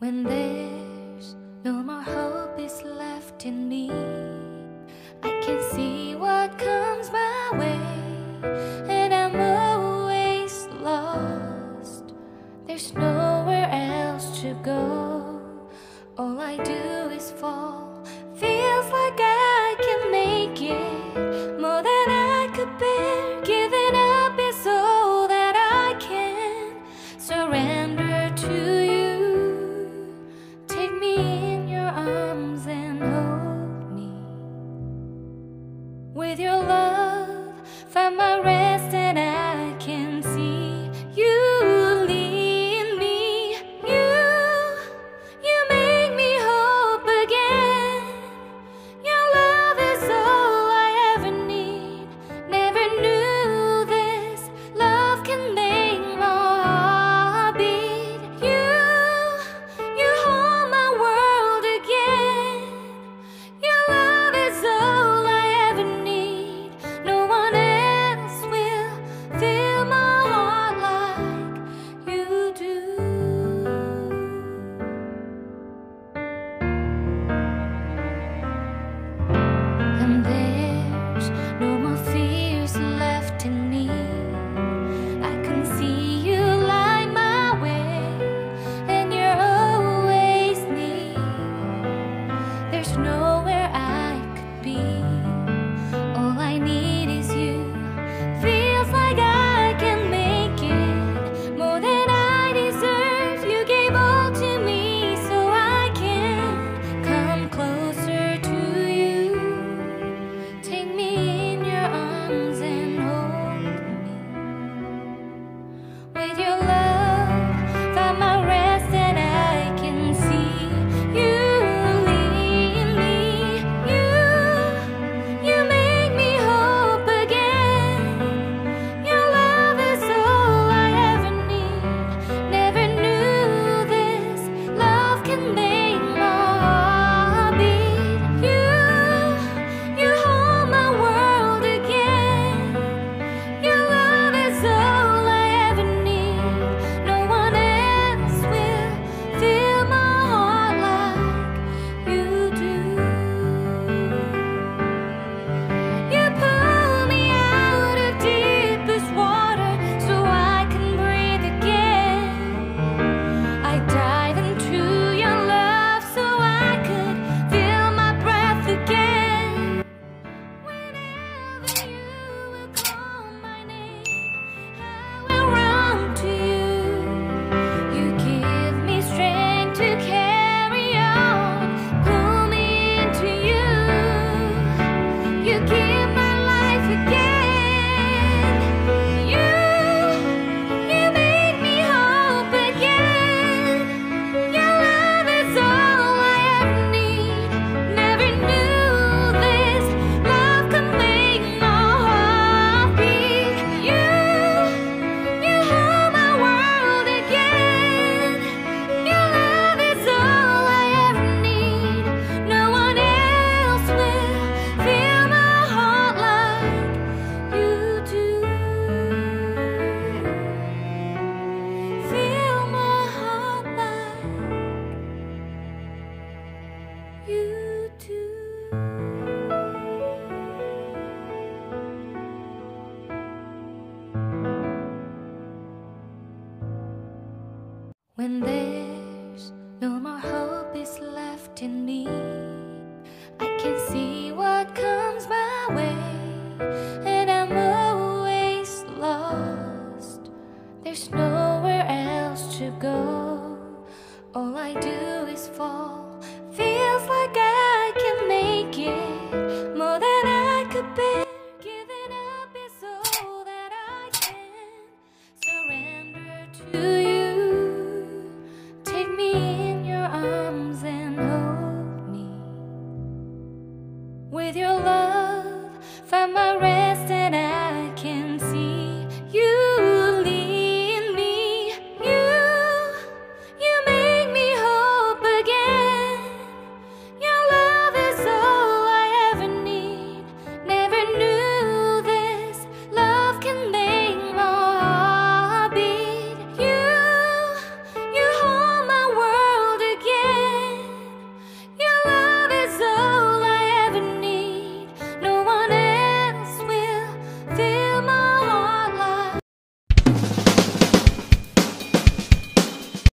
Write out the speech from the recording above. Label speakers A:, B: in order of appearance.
A: When there's no more hope is left in me, I can see what comes my way, and I'm always lost. There's nowhere else to go. All I do is fall. Feels like I can make it more than I could bear. Giving up is all that I can surrender to you. Take me in your arms and hold me. With your love, find my rest, and I can see you lead me. You make me hope again. Your love is all I ever need. Never knew this love can make my heart beat. You hold my world again. Your love is all I ever need. No one else will fill my heart like you do. And there's no more fears left in me. I can see you light my way, and you're always near. There's nowhere I could be. All I need is you. Feels like I can make it more than I deserve. You gave all to me so I can come closer to you. Take me in your arms and hold me. With your love, find my rest, and I can see you lead me. You make me hope again. Your love is all I ever need. Never knew this love can make my heart beat. You hold my world again. Your love is all I ever need. No one else will fill my heart like you do. You pull me out of deepest water so I can breathe again. I dive into your love so I could feel my breath again. Whenever you will call my name, I will run to you. You give me strength to carry on. Pull me into you. You give my life again. You make me hope again. Your love is all I ever need. Never knew this love could make my heart beat. You hold my world again. Your love is all I ever need. No one else will fill my heart like you do. Fill my heart like you do. When there's no more hope is left in me, I can see what comes my way, and I'm always lost. There's nowhere else to go.